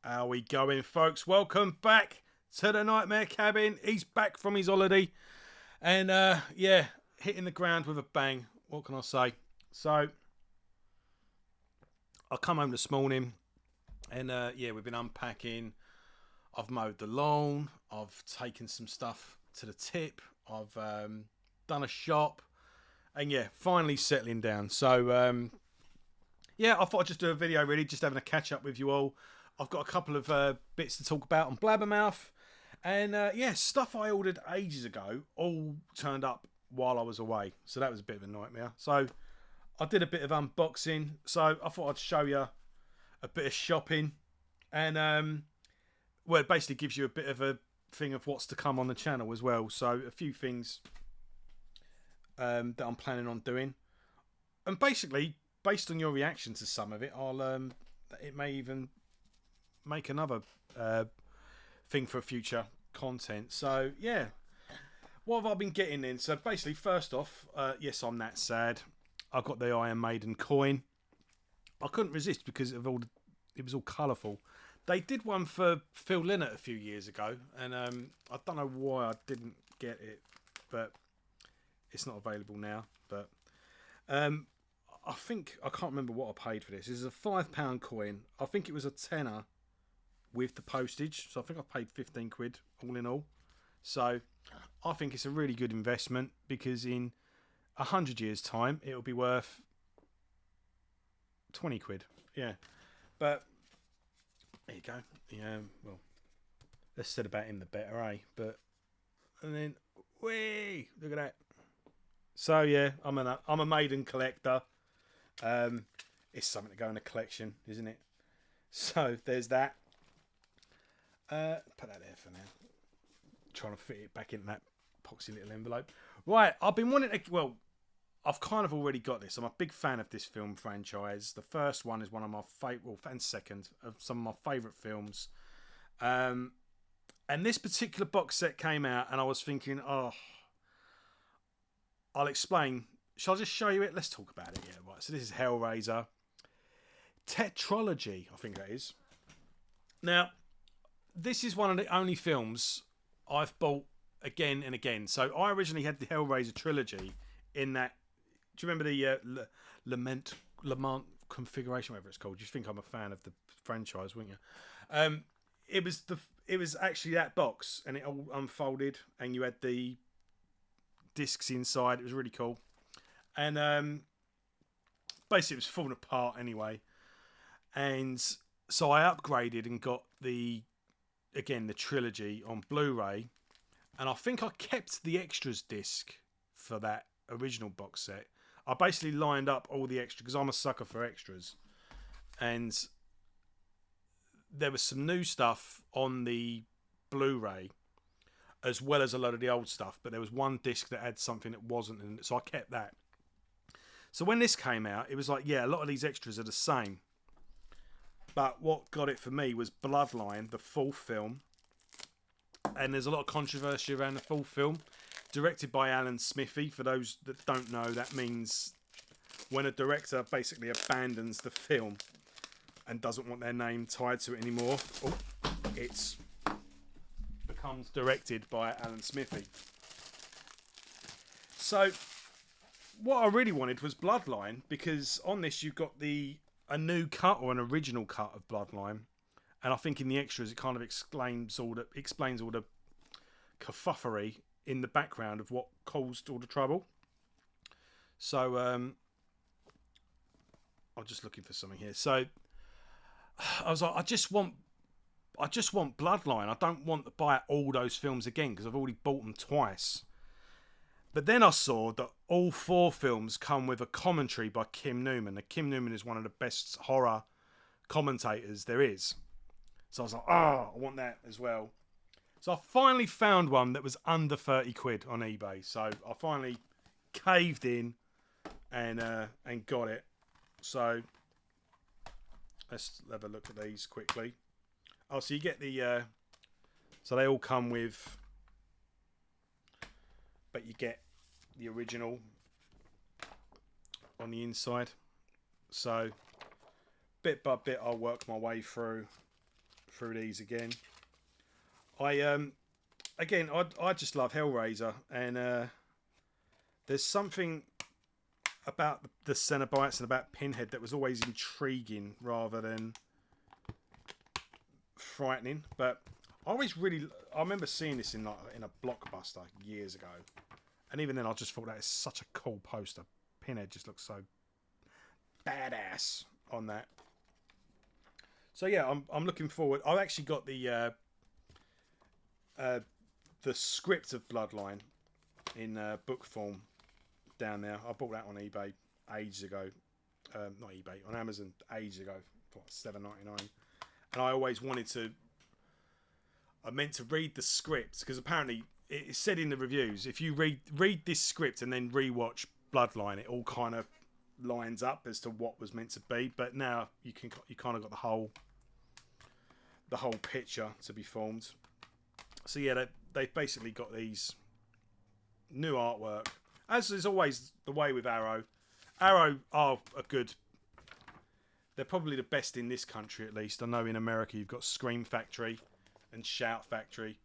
How we going, folks? Welcome back to the Nightmare Cabin. He's back from his holiday. And, yeah, hitting the ground with a bang. What can I say? So, I come home this morning. And, yeah, we've been unpacking. I've mowed the lawn. I've taken some stuff to the tip. I've done a shop. And, yeah, finally settling down. So, yeah, I thought I'd just do a video, really, just having a catch-up with you all. I've got a couple of bits to talk about on Blabbermouth. And, yeah, stuff I ordered ages ago all turned up while I was away. So that was a bit of a nightmare. So I did a bit of unboxing. So I thought I'd show you a bit of shopping. And, well, it basically gives you a bit of a thing of what's to come on the channel as well. So a few things that I'm planning on doing. And basically, based on your reaction to some of it, it may even make another thing for future content. So yeah, what have I been getting in? So basically, first off, yes, I'm that sad. I got the Iron Maiden coin. I couldn't resist because it was all colourful. They did one for Phil Lynott a few years ago, and I don't know why I didn't get it, but it's not available now. But I can't remember what I paid for this. This is a £5 coin. I think it was a tenner with the postage. So I think I paid 15 quid all in all. So I think it's a really good investment because in 100 years' time, it'll be worth 20 quid. Yeah. But there you go. Yeah, well, less said about him, the better, eh? But, and then, whee, look at that. So yeah, I'm a Maiden collector. It's something to go in a collection, isn't it? So there's that. Put that there for now. Trying to fit it back in that poxy little envelope. Right, I've been wanting to. Well, I've kind of already got this. I'm a big fan of this film franchise. The first one is one of my favourite, well, and second of some of my favourite films. And this particular box set came out, and I was thinking, oh, I'll explain. Shall I just show you it? Let's talk about it. Yeah, right. So this is Hellraiser Tetralogy, I think that is. Now, this is one of the only films I've bought again and again. So I originally had the Hellraiser trilogy in that. Do you remember the Lament configuration, whatever it's called? You think I'm a fan of the franchise, wouldn't you? It was actually that box, and it all unfolded, and you had the discs inside. It was really cool. And basically it was falling apart anyway. And so I upgraded and got the trilogy on Blu-ray. And I think I kept the extras disc for that original box set. I basically lined up all the extras because I'm a sucker for extras. And there was some new stuff on the Blu-ray as well as a lot of the old stuff. But there was one disc that had something that wasn't in it. So I kept that. So when this came out, it was like, yeah, a lot of these extras are the same. But what got it for me was Bloodline, the full film. And there's a lot of controversy around the full film. Directed by Alan Smithy. For those that don't know, that means when a director basically abandons the film and doesn't want their name tied to it anymore, it becomes directed by Alan Smithy. So what I really wanted was Bloodline, because on this you've got a new cut or an original cut of Bloodline, and I think in the extras it kind of explains all the kerfufflery in the background of what caused all the trouble. So I'm just looking for something here. So I was like, I just want Bloodline. I don't want to buy all those films again because I've already bought them twice. But then I saw that all 4 films come with a commentary by Kim Newman. And Kim Newman is one of the best horror commentators there is. So I was like, I want that as well. So I finally found one that was under 30 quid on eBay. So I finally caved in and got it. So let's have a look at these quickly. Oh, so you get the... so they all come with... But you get the original on the inside. So bit by bit I'll work my way through through these again. I just love Hellraiser, and there's something about the Cenobites and about Pinhead that was always intriguing rather than frightening. But I remember seeing this in a Blockbuster years ago, and even then I just thought that is such a cool poster. Pinhead just looks so badass on that. So yeah, I'm looking forward. I've actually got the script of Bloodline in book form down there. I bought that on eBay ages ago. Not eBay, on Amazon ages ago for $7.99. And I always I meant to read the script, because apparently it said in the reviews, if you read this script and then rewatch Bloodline, it all kind of lines up as to what was meant to be. But now you kind of got the whole picture to be formed. So yeah, they've basically got these new artwork, as is always the way with Arrow. Arrow are a good. They're probably the best in this country, at least. I know in America you've got Scream Factory and Shout Factory,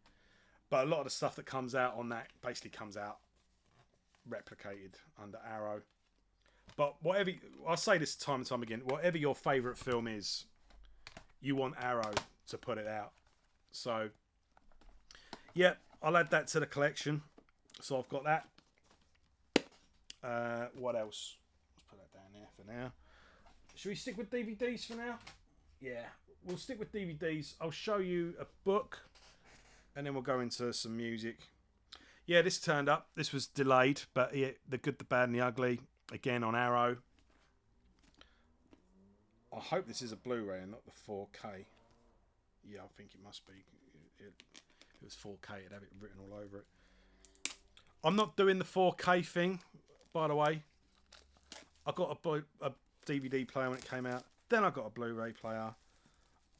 but a lot of the stuff that comes out on that basically comes out replicated under Arrow. But I'll say this time and time again, whatever your favourite film is, you want Arrow to put it out. So yeah, I'll add that to the collection. So I've got that. What else? Let's put that down there for now. Should we stick with DVDs for now? Yeah, we'll stick with DVDs. I'll show you a book, and then we'll go into some music. Yeah, this turned up. This was delayed, but yeah, The Good, the Bad, and the Ugly, again on Arrow. I hope this is a Blu-ray and not the 4K. Yeah, I think it must be. If it was 4K, it'd have it written all over it. I'm not doing the 4K thing, by the way. I got a DVD player when it came out. Then I got a Blu-ray player.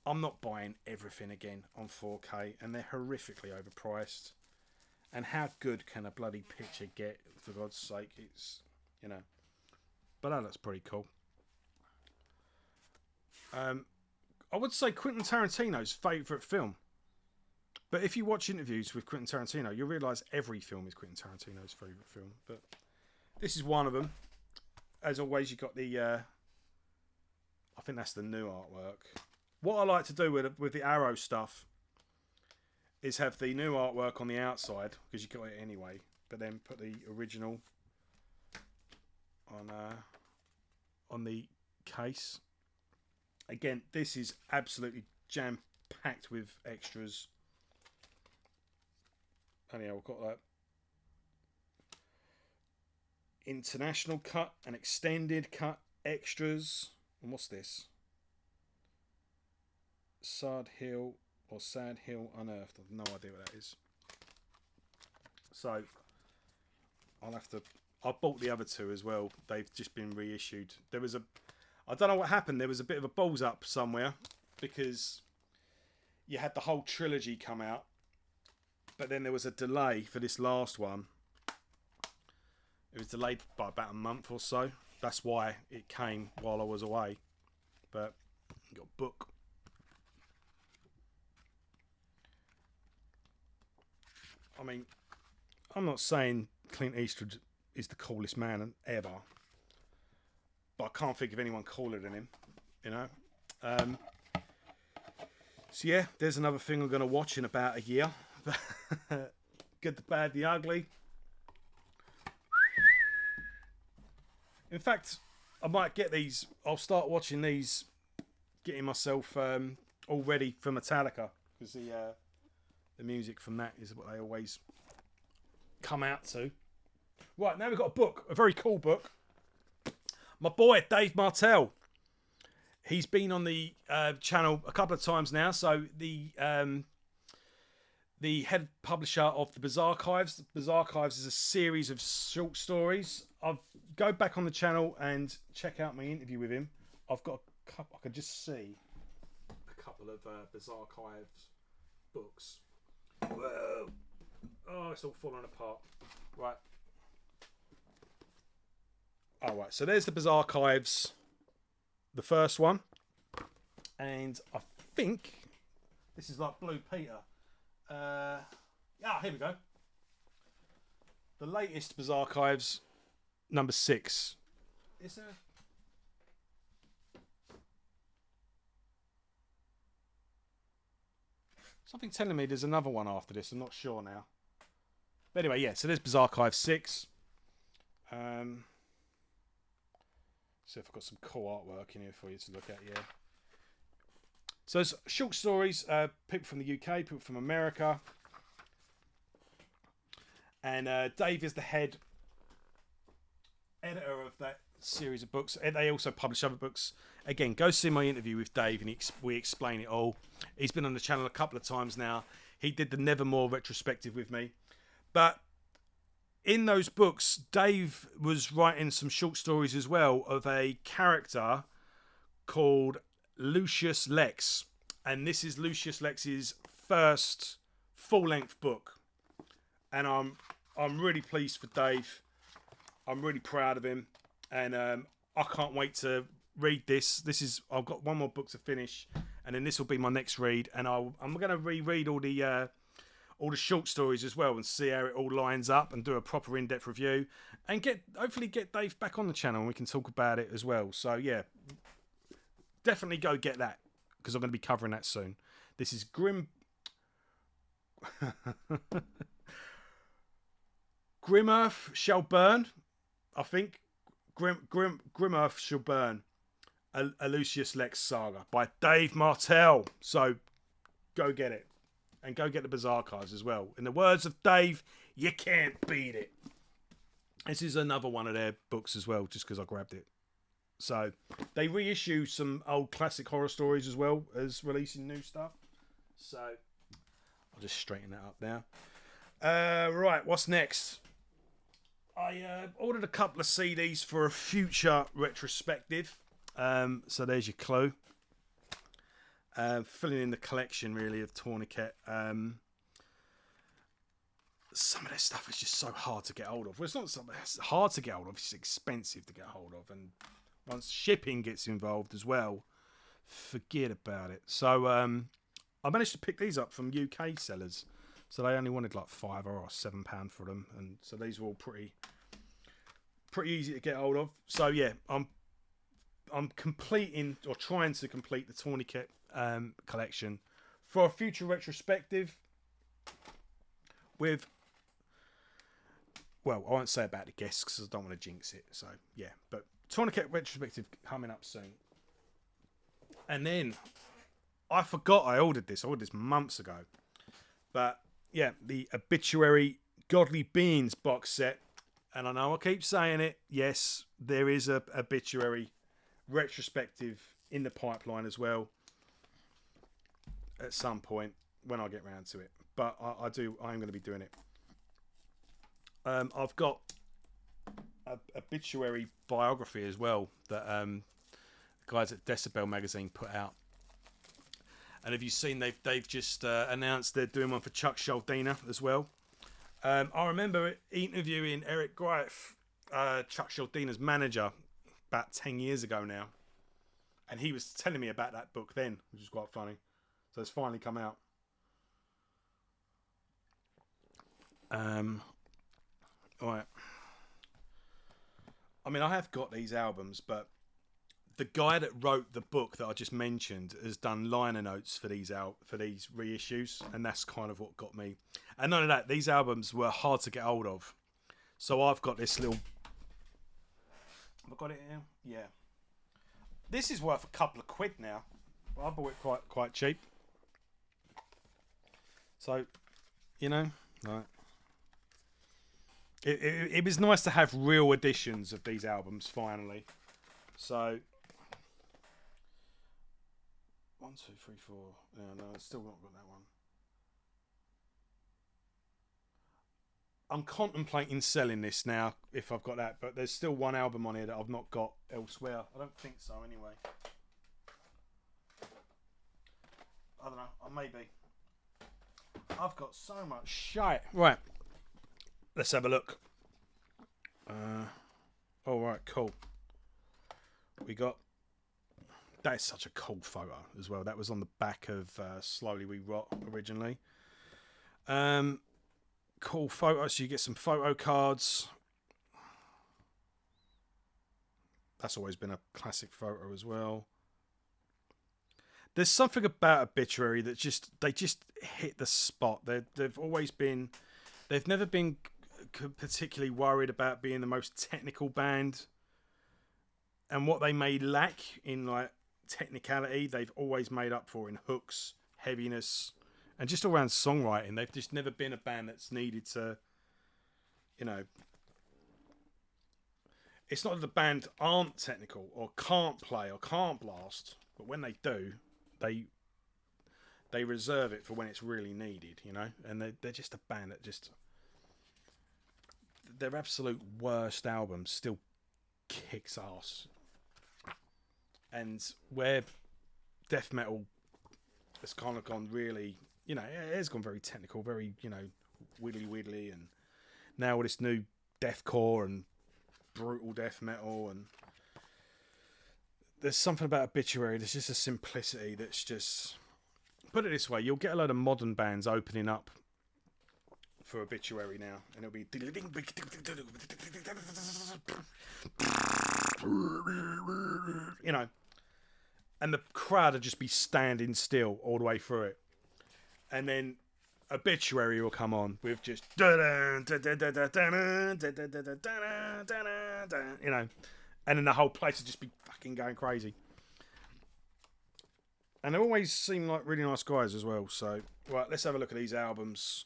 I'm not buying everything again on 4K, and they're horrifically overpriced. And how good can a bloody picture get, for God's sake? It's, you know. But that looks pretty cool. I would say Quentin Tarantino's favourite film. But if you watch interviews with Quentin Tarantino, you'll realise every film is Quentin Tarantino's favourite film. But this is one of them. As always, you've got the... I think that's the new artwork. What I like to do with the Arrow stuff is have the new artwork on the outside, because you got it anyway, but then put the original on the case. Again, this is absolutely jam-packed with extras. Anyhow, we've got that international cut and extended cut extras. And what's this? Sad Hill Unearthed. I've no idea what that is. So I bought the other two as well. They've just been reissued. I don't know what happened. There was a bit of a balls up somewhere, because you had the whole trilogy come out, but then there was a delay for this last one. It was delayed by about a month or so. That's why it came while I was away. But you got a book. I mean, I'm not saying Clint Eastwood is the coolest man ever, but I can't think of anyone cooler than him, you know. So yeah, there's another thing I'm going to watch in about a year. Good, the Bad, the Ugly. In fact, I might get these. I'll start watching these, getting myself all ready for Metallica, because the music from that is what they always come out to. Right, now we've got a book, a very cool book. My boy Dave Martel. He's been on the channel a couple of times now. So the head publisher of the Bizarre Archives. The Bizarre Archives is a series of short stories. Go back on the channel and check out my interview with him. I've got a couple. I can just see a couple of Bizarre Archives books. Whoa! Oh, it's all falling apart. Right. All right. So there's the Bizarre Archives, the first one, and I think This is like Blue Peter. Here we go. The latest Bizarre Archives, number 6. Is there... Something telling me there's another one after this. I'm not sure now. But anyway, yeah. So there's Bizarre Archive 6. See if I've got some cool artwork in here for you to look at. Yeah. So it's short stories. People from the UK, people from America, and Dave is the head editor of that series of books. They also publish other books. Again, go see my interview with Dave and we explain it all. He's been on the channel a couple of times now. He did the Nevermore retrospective with me. But in those books, Dave was writing some short stories as well of a character called Lucius Lex. And this is Lucius Lex's first full-length book. And I'm really pleased for Dave. I'm really proud of him. And I can't wait to read this. I've got one more book to finish, and then this will be my next read. And I'm going to reread all the short stories as well and see how it all lines up and do a proper in-depth review and hopefully get Dave back on the channel and we can talk about it as well. So yeah, definitely go get that because I'm going to be covering that soon. This is Grim Earth Shall Burn, I think. Grim Earth Shall Burn, a Lucius Lex saga by Dave Martel. So go get it. And go get the Bizarre Archives as well. In the words of Dave, you can't beat it. This is another one of their books as well, just because I grabbed it. So they reissue some old classic horror stories as well as releasing new stuff. So I'll just straighten that up now. Right, what's next? I ordered a couple of CDs for a future retrospective. So there's your clue. Filling in the collection really of Tourniquet. Some of their stuff is just so hard to get hold of. Well, it's not something that's hard to get hold of, it's expensive to get hold of, and once shipping gets involved as well, forget about it. So I managed to pick these up from UK sellers, so they only wanted like £5 or £7 for them, and so these were all pretty easy to get hold of. So yeah, I'm completing or trying to complete the Tourniquet collection for a future retrospective with, well, I won't say about the guests because I don't want to jinx it. So yeah, but Tourniquet retrospective coming up soon. And then I forgot I ordered this. I ordered this months ago, but yeah, the Obituary Godly Beings box set. And I know I keep saying it. Yes, there is a Obituary retrospective in the pipeline as well at some point when I get round to it, but I am going to be doing it. I've got a Obituary biography as well that the guys at Decibel magazine put out, and have you seen they've just announced they're doing one for Chuck Schuldiner as well. I remember interviewing Eric Greif, Chuck Schuldiner's manager, about 10 years ago now, and he was telling me about that book then, which is quite funny. So it's finally come out. Right. I mean, I have got these albums, but the guy that wrote the book that I just mentioned has done liner notes for these reissues, and that's kind of what got me. And none of that, these albums were hard to get hold of. So I've got this little... Have I got it here? Yeah. This is worth a couple of quid now. I bought it quite cheap. So, you know, right. It was nice to have real editions of these albums finally. So, 1, 2, 3, 4. No, I've still not got that one. I'm contemplating selling this now if I've got that, but there's still one album on here that I've not got elsewhere. I don't think so anyway. I don't know. Maybe. I've got so much shite. Right. Let's have a look. All right, cool. We got That is such a cool photo as well. That was on the back of Slowly We Rot originally. Cool photo. So you get some photo cards. That's always been a classic photo as well. There's something about Obituary that they just hit the spot. They've always been, they've never been particularly worried about being the most technical band, and what they may lack in like technicality, they've always made up for in hooks, heaviness, and just all around songwriting. They've just never been a band that's needed to, you know. It's not that the band aren't technical or can't play or can't blast, but when they do, they reserve it for when it's really needed, you know. And they're just a band that just, their absolute worst album still kicks ass. And where death metal has kind of gone really, you know, it has gone very technical, very, you know, widdly, and now all this new deathcore and brutal death metal, and there's something about Obituary, there's just a simplicity that's just, put it this way, you'll get a load of modern bands opening up for Obituary now, and it'll be, you know, and the crowd will just be standing still all the way through it, and then Obituary will come on with just, you know, and then the whole place will just be fucking going crazy. And they always seem like really nice guys as well. So, right, let's have a look at these albums.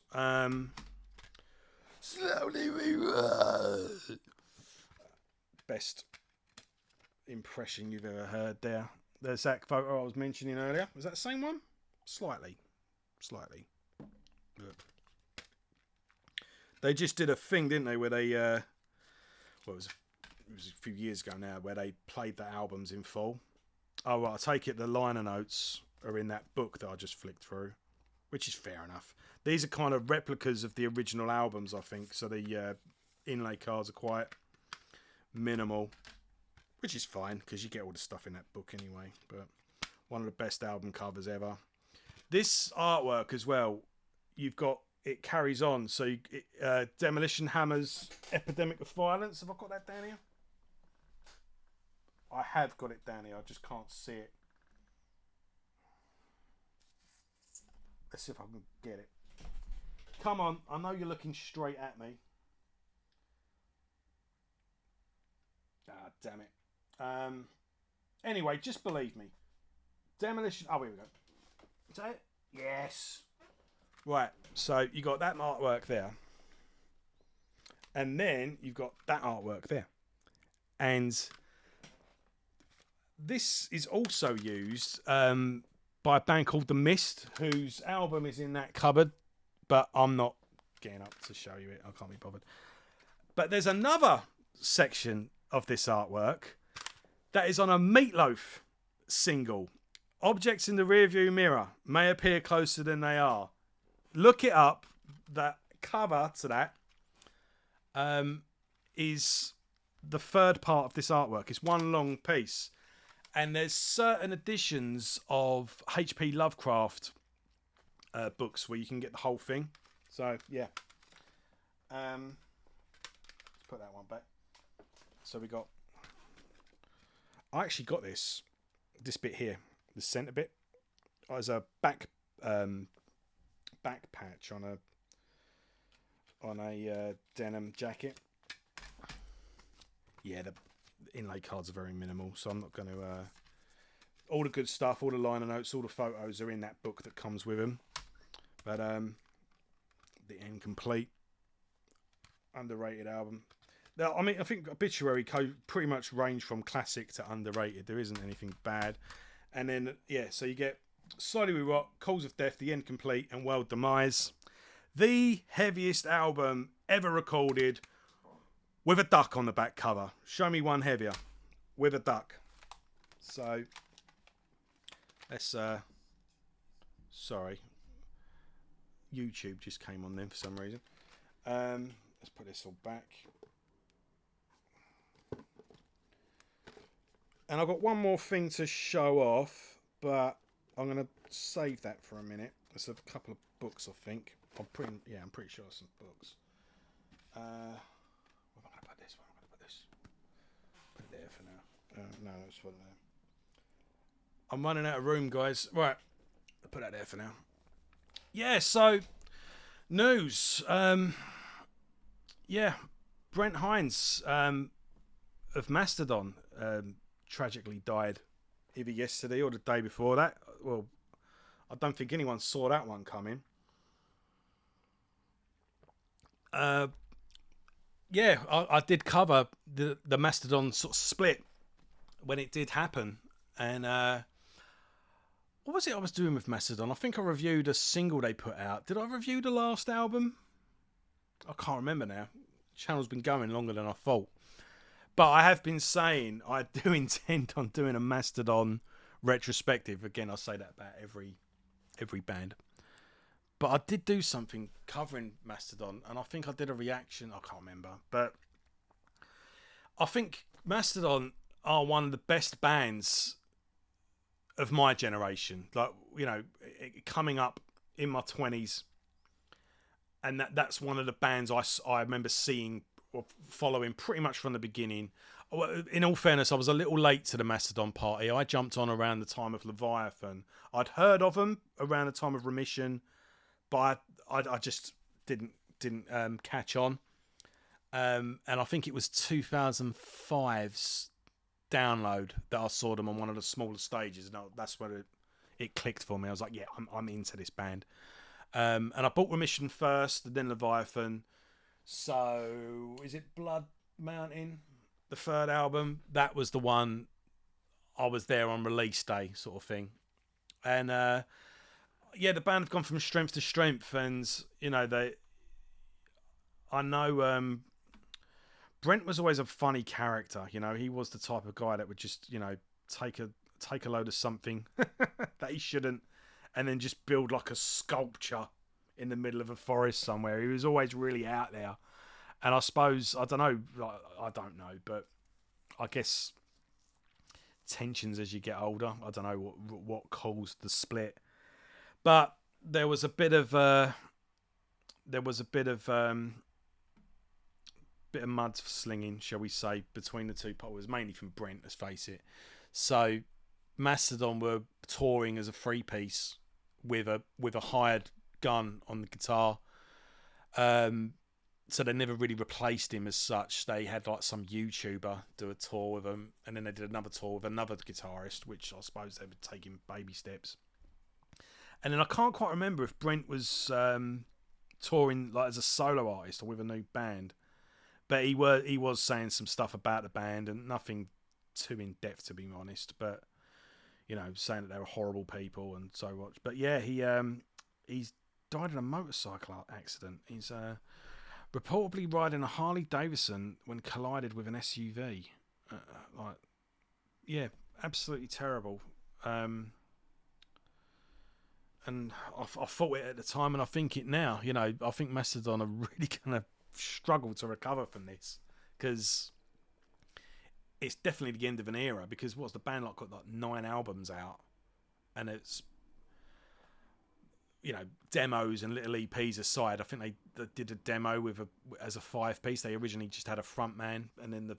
Slowly We Run. Best impression you've ever heard there. There's that photo I was mentioning earlier. Was that the same one? Slightly. Look. They just did a thing, didn't they, where they, well, it was a few years ago now, where they played the albums in full. Oh, well, I take it the liner notes are in that book that I just flicked through, which is fair enough. These are kind of replicas of the original albums, I think, so the inlay cards are quite minimal, which is fine, because you get all the stuff in that book anyway, but one of the best album covers ever. This artwork as well, you've got, it carries on, so Demolition Hammer's Epidemic of Violence, have I got that down here? I have got it down here, I just can't see it. Let's see if I can get it. Come on, I know you're looking straight at me. Ah, damn it. Anyway, just believe me. Demolition, oh, here we go. Is that it? Yes. Right, so you got that artwork there. And then you've got that artwork there. And this is also used by a band called The Mist, whose album is in that cupboard, but I'm not getting up to show you it. I can't be bothered. But there's another section of this artwork that is on a Meatloaf single. Objects in the rearview mirror may appear closer than they are. Look it up. The cover to that is the third part of this artwork. It's one long piece. And there's certain editions of H.P. Lovecraft books where you can get the whole thing. So, yeah. Let's put that one back. So we got... I actually got this bit here. The centre bit. As a back patch on a denim jacket. Yeah, the inlay cards are very minimal, so I'm not going to... all the good stuff, all the liner notes, all the photos are in that book that comes with them. But the Incomplete, underrated album. Now, I mean, I think Obituary pretty much range from classic to underrated. There isn't anything bad. And then, yeah, so you get Slowly We Rot, Cause of Death, The Incomplete, and World Demise. The heaviest album ever recorded with a duck on the back cover. Show me one heavier with a duck. So, let's, sorry. YouTube just came on then for some reason. Let's put this all back. And I've got one more thing to show off, but I'm going to save that for a minute. There's a couple of books, I think. I'm pretty sure some books. Where am I going to put this? Where am I going to put this? Put it there for now. No, that's one there. I'm running out of room, guys. Right, I'll put that there for now. Yeah, so news. Brent Hinds of Mastodon tragically died either yesterday or the day before that. Well, I don't think anyone saw that one coming. I did cover the Mastodon sort of split when it did happen. And what was it I was doing with Mastodon? I think I reviewed a single they put out. Did I review the last album? I can't remember now. The channel's been going longer than I thought. But I have been saying I do intend on doing a Mastodon retrospective. Again, I say that about every band. But I did do something covering Mastodon, and I think I did a reaction. I can't remember. But I think Mastodon are one of the best bands of my generation. Like, you know, coming up in my 20s. And that's one of the bands I remember seeing or following pretty much from the beginning. In all fairness, I was a little late to the Mastodon party. I jumped on around the time of Leviathan. I'd heard of them around the time of Remission, but I just didn't catch on. And I think it was 2005's download that I saw them on one of the smaller stages, and that's where it clicked for me. I was like, yeah, I'm into this band. And I bought Remission first, and then Leviathan. So, is it Blood Mountain, the third album? That was the one I was there on release day, sort of thing. And the band have gone from strength to strength, and you know I know Brent was always a funny character. You know, he was the type of guy that would just, you know, take a load of something that he shouldn't, and then just build like a sculpture in the middle of a forest somewhere. He was always really out there. And I suppose, I don't know, but I guess tensions as you get older. I don't know what caused the split. But there was a bit of mudslinging, shall we say, between the two parties, mainly from Brent, let's face it. So Mastodon were touring as a three piece with a hired gun on the guitar. So they never really replaced him as such. They had like some YouTuber do a tour with them, and then they did another tour with another guitarist, which I suppose they would take in baby steps. And then I can't quite remember if Brent was touring like as a solo artist or with a new band, but he was saying some stuff about the band and nothing too in depth, to be honest. But you know, saying that they were horrible people and so much. But yeah, he's died in a motorcycle accident. He's reportedly riding a Harley Davidson when collided with an SUV. Absolutely terrible. And I thought it at the time, and I think it now. You know, I think Mastodon are really going to struggle to recover from this, because it's definitely the end of an era. Because the band got like 9 albums out, and it's, you know, demos and little EPs aside. I think they did a demo as a 5-piece. They originally just had a front man, and then the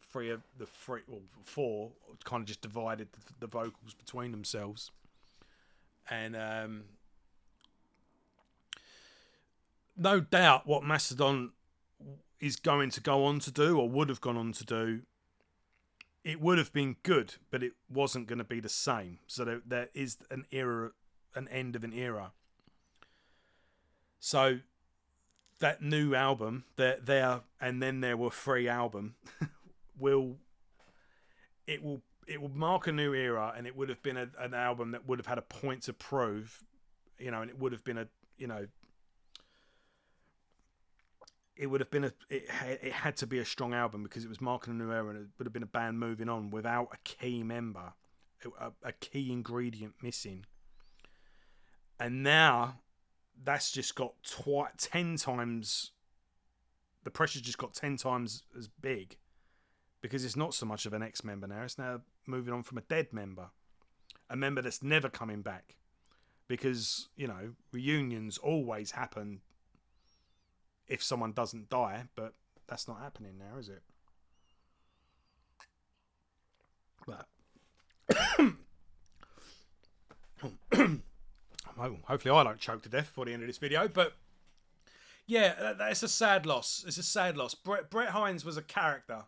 four kind of just divided the vocals between themselves. And no doubt what Mastodon is going to go on to do, or would have gone on to do, it would have been good, but it wasn't going to be the same. So there is an end of an era. So that new album, there and then there were 3 album, will mark a new era, and it would have been an album that would have had a point to prove, you know, and it would have been it had to be a strong album, because it was marking a new era, and it would have been a band moving on without a key member, a key ingredient missing. And now that's just got 10 times, the pressure's just got 10 times as big, because it's not so much of an ex-member now. It's now moving on from a dead member, a member that's never coming back, because reunions always happen if someone doesn't die, but that's not happening now, is it? But hopefully I don't choke to death before the end of this video. But yeah, it's a sad loss. It's a sad loss. Brent Hinds was a character,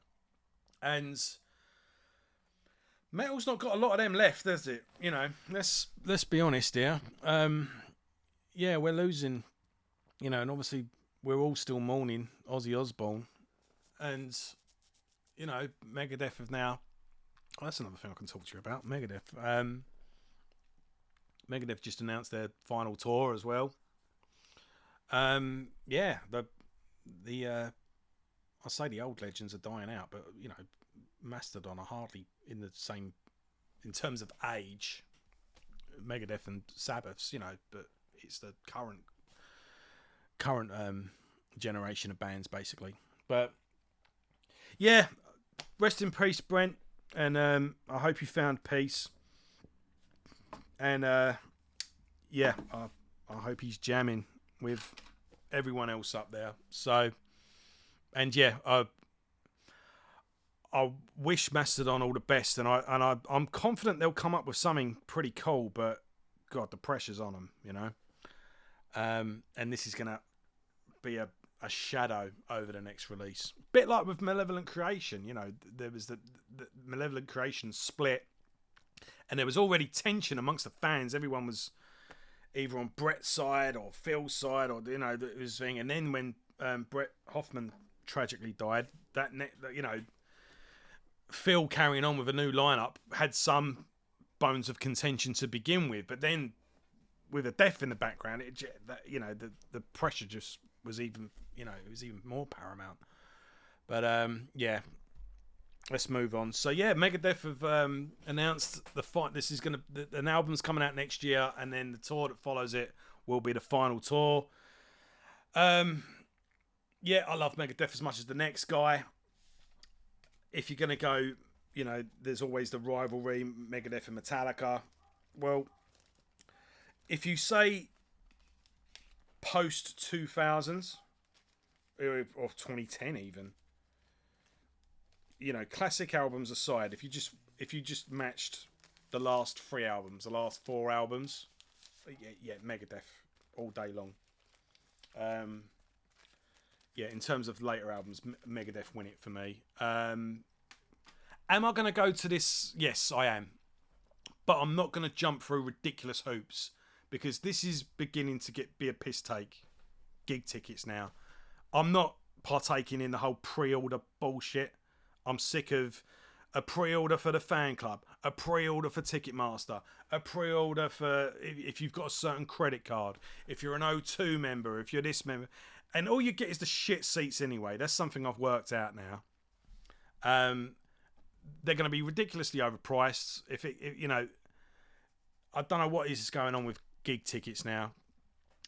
and metal's not got a lot of them left, has it? Let's be honest here. Yeah, we're losing. And obviously we're all still mourning Ozzy Osbourne, and Megadeth have now. Well, that's another thing I can talk to you about. Megadeth. Megadeth just announced their final tour as well. Yeah, I say the old legends are dying out, but Mastodon are hardly in the same in terms of age. Megadeth and Sabbaths, but it's the current generation of bands basically. But yeah, rest in peace, Brent, and I hope you found peace. And yeah, I hope he's jamming with everyone else up there. So, and yeah, I wish Mastodon all the best, and I'm confident they'll come up with something pretty cool. But God, the pressure's on them, and this is gonna be a shadow over the next release. Bit like with Malevolent Creation, there was the Malevolent Creation split, and there was already tension amongst the fans. Everyone was either on Brett's side or Phil's side, or that was thing. And then when Brett Hoffman tragically died, Phil carrying on with a new lineup had some bones of contention to begin with, but then with a death in the background, the pressure just was even it was even more paramount. But yeah, let's move on. So yeah, Megadeth have announced the fight. This is an album's coming out next year, and then the tour that follows it will be the final tour. Yeah, I love Megadeth as much as the next guy. If you're gonna go, there's always the rivalry, Megadeth and Metallica. Well, if you say post 2000s or 2010 even, classic albums aside, if you just matched the last 3 albums, the last 4 albums, yeah, Megadeth all day long. Yeah, in terms of later albums, Megadeth win it for me. Am I going to go to this? Yes, I am. But I'm not going to jump through ridiculous hoops, because this is beginning to be a piss take. Gig tickets now. I'm not partaking in the whole pre-order bullshit. I'm sick of a pre-order for the fan club, a pre-order for Ticketmaster, a pre-order for if you've got a certain credit card, if you're an O2 member, if you're this member. And all you get is the shit seats anyway. That's something I've worked out now. They're going to be ridiculously overpriced. I don't know what is going on with gig tickets now.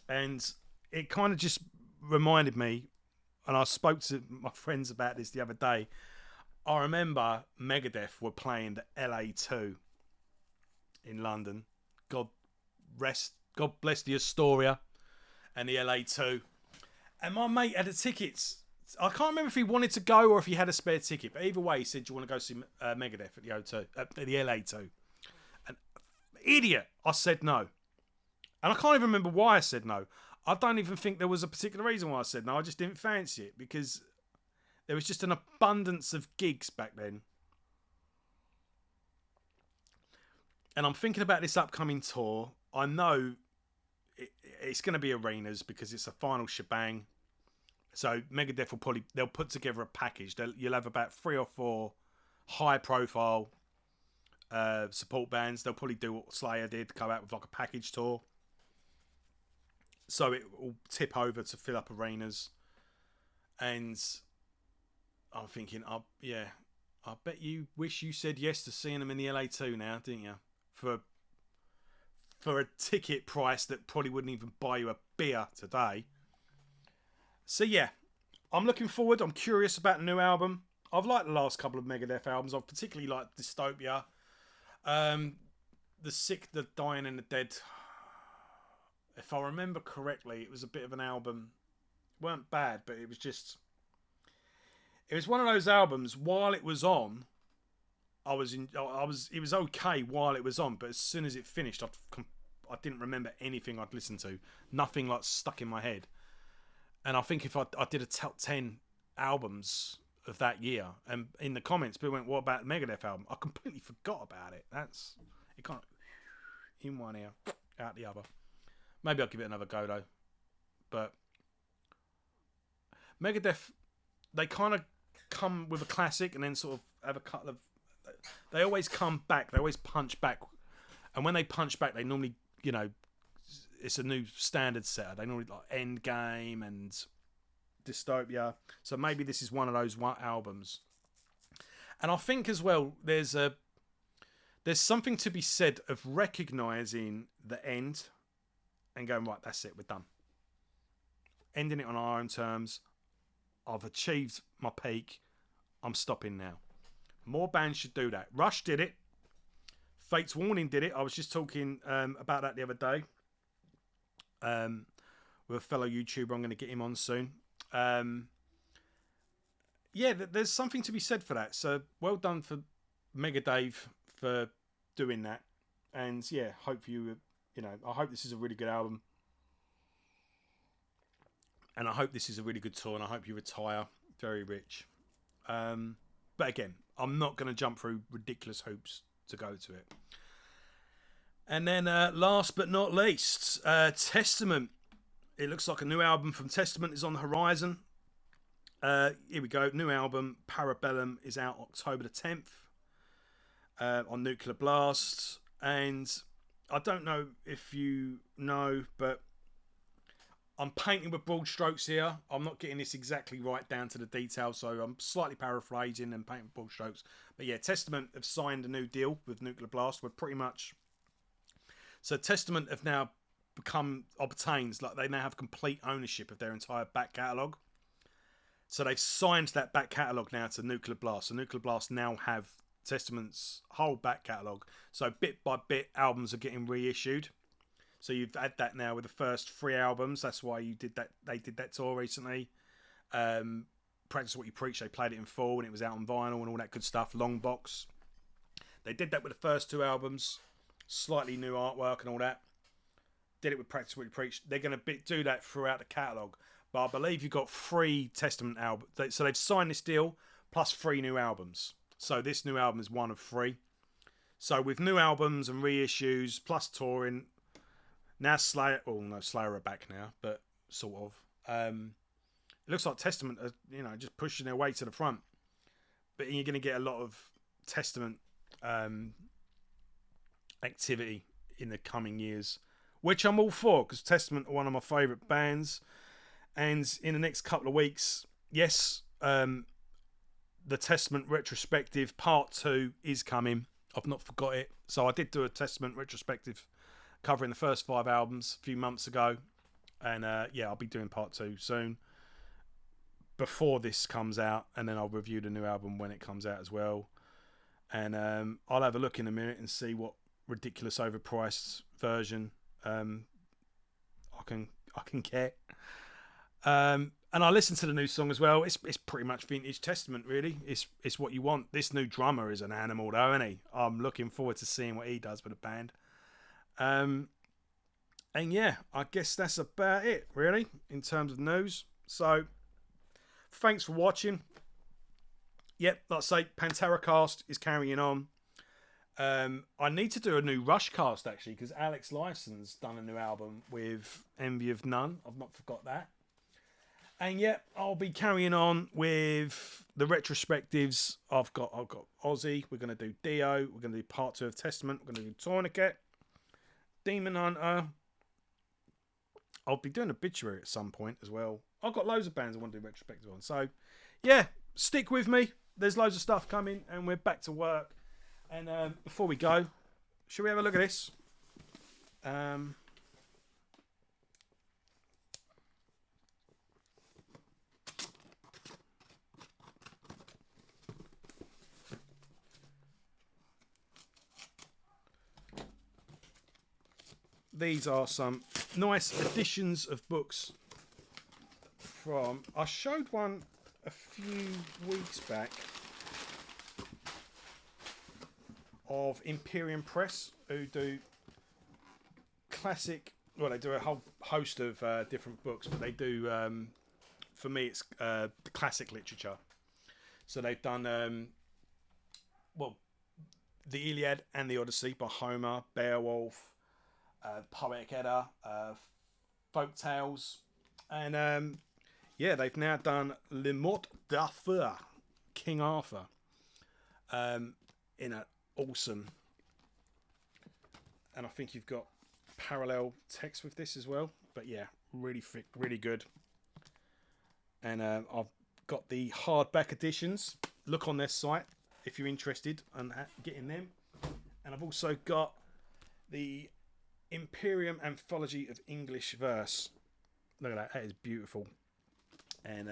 And it kind of just reminded me, and I spoke to my friends about this the other day. I remember Megadeth were playing the LA2 in London. God bless the Astoria and the LA2. And my mate had the tickets. I can't remember if he wanted to go or if he had a spare ticket. But either way, he said, "Do you want to go see Megadeth at the O2, at the LA2?" And idiot, I said no. And I can't even remember why I said no. I don't even think there was a particular reason why I said no. I just didn't fancy it, because there was just an abundance of gigs back then. And I'm thinking about this upcoming tour. I know it's going to be arenas because it's a final shebang. So Megadeth they'll put together a package. You'll have about 3 or 4 high profile support bands. They'll probably do what Slayer did, go out with like a package tour. So it will tip over to fill up arenas. And I'm thinking, I bet you wish you said yes to seeing them in the LA2 now, didn't you? For a ticket price that probably wouldn't even buy you a beer today. So yeah, I'm looking forward. I'm curious about the new album. I've liked the last couple of Megadeth albums. I've particularly liked Dystopia. The Sick, the Dying, and the Dead. If I remember correctly, it was a bit of an album. It weren't bad, but it was just. It was one of those albums. While it was on, I was in. I was. It was okay while it was on, but as soon as it finished, I didn't remember anything I'd listened to. Nothing like stuck in my head. And I think if I did a top 10 albums of that year, and in the comments people went, "What about the Megadeth album?" I completely forgot about it. That's it. Can't in one ear, out the other. Maybe I'll give it another go though. But Megadeth, they kind of come with a classic and then sort of have a couple of. They always come back. They always punch back, and when they punch back, they normally, it's a new standard setter. They normally like Endgame and Dystopia. So maybe this is one of those albums. And I think as well, there's something to be said of recognizing the end and going, right, that's it, we're done. Ending it on our own terms. I've achieved my peak. I'm stopping now. More bands should do that. Rush did it. Fate's Warning did it. I was just talking about that the other day with a fellow YouTuber. I'm going to get him on soon. Yeah, there's something to be said for that. So well done for Megadeth for doing that. And yeah, hope I hope this is a really good album. And I hope this is a really good tour. And I hope you retire very rich. But again, I'm not going to jump through ridiculous hoops to go to it. And then last but not least, Testament. It looks like a new album from Testament is on the horizon. Here we go. New album, Parabellum, is out October the 10th on Nuclear Blast. And I don't know if you know, but I'm painting with broad strokes here. I'm not getting this exactly right down to the details, so I'm slightly paraphrasing and painting with broad strokes. But yeah, Testament have signed a new deal with Nuclear Blast. We're pretty much... So Testament have now obtained, like they now have complete ownership of their entire back catalogue. So they've signed that back catalogue now to Nuclear Blast. So Nuclear Blast now have Testament's whole back catalogue. So bit by bit, albums are getting reissued. So you've had that now with the first 3 albums. That's why you did that. They did that tour recently. Practice What You Preach. They played it in full and it was out on vinyl and all that good stuff. Long box. They did that with the first 2 albums. Slightly new artwork and all that. Did it with Practice What You Preach. They're going to do that throughout the catalogue. But I believe you've got 3 Testament albums. So they've signed this deal plus 3 new albums. So this new album is one of 3. So with new albums and reissues plus touring, now Slayer... Oh, no, Slayer are back now, but sort of. It looks like Testament are, just pushing their way to the front. But you're going to get a lot of Testament activity in the coming years, which I'm all for, because Testament are one of my favourite bands. And in the next couple of weeks, yes, the Testament retrospective part 2 is coming. I've not forgot it. So I did do a Testament retrospective covering the first 5 albums a few months ago. And yeah, I'll be doing part 2 soon before this comes out. And then I'll review the new album when it comes out as well. And I'll have a look in a minute and see what ridiculous overpriced version I can get. And I listened to the new song as well. It's pretty much vintage Testament, really. It's what you want. This new drummer is an animal, though, isn't he? I'm looking forward to seeing what he does with the band. And yeah, I guess that's about it, really, in terms of news. So, thanks for watching. Yep, like I say, Pantera Cast is carrying on. I need to do a new Rush cast, actually, because Alex Lifeson's done a new album with Envy of None. I've not forgot that. And yep, I'll be carrying on with the retrospectives. I've got Ozzy. We're going to do Dio. We're going to do part 2 of Testament. We're going to do Tourniquet, Demon Hunter. I'll be doing Obituary at some point as well. I've got loads of bands I want to do retrospective on. So yeah, stick with me. There's loads of stuff coming and we're back to work. And before we go, should we have a look at this? these are some nice editions of books from... I showed one a few weeks back of Imperium Press, who do classic... Well, they do a whole host of different books, but they do... for me, it's classic literature. So they've done... well, the Iliad and the Odyssey by Homer, Beowulf, Poetic Edda, folk tales, and yeah, they've now done Le Morte d'Arthur, King Arthur, in an awesome, and I think you've got parallel text with this as well. But yeah, really thick, really good. And I've got the hardback editions. Look on their site if you're interested in getting them. And I've also got the Imperium Anthology of English Verse. Look at that. That is beautiful. And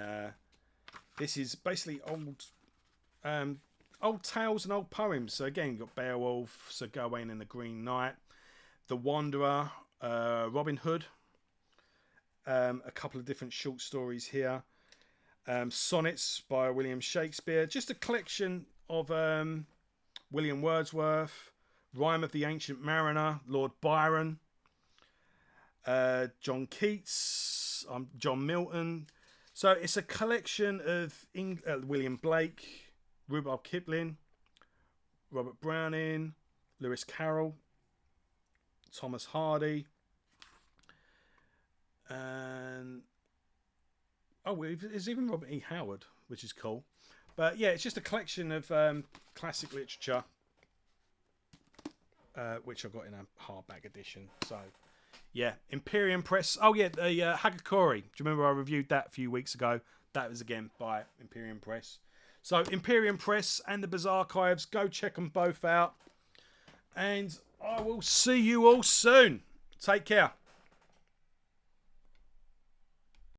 this is basically old tales and old poems. So again, you've got Beowulf, Sir Gawain and the Green Knight, The Wanderer, Robin Hood, a couple of different short stories here, sonnets by William Shakespeare, just a collection of William Wordsworth, Rhyme of the Ancient Mariner, Lord Byron, John Keats, John Milton. So it's a collection of William Blake, Rudyard Kipling, Robert Browning, Lewis Carroll, Thomas Hardy, and there's even Robert E. Howard, which is cool. But yeah, it's just a collection of classic literature, which I got in a hardback edition. So yeah, Imperium Press. Oh yeah, the Hagakure. Do you remember I reviewed that a few weeks ago? That was again by Imperium Press. So Imperium Press and the Bizarre Archives. Go check them both out. And I will see you all soon. Take care.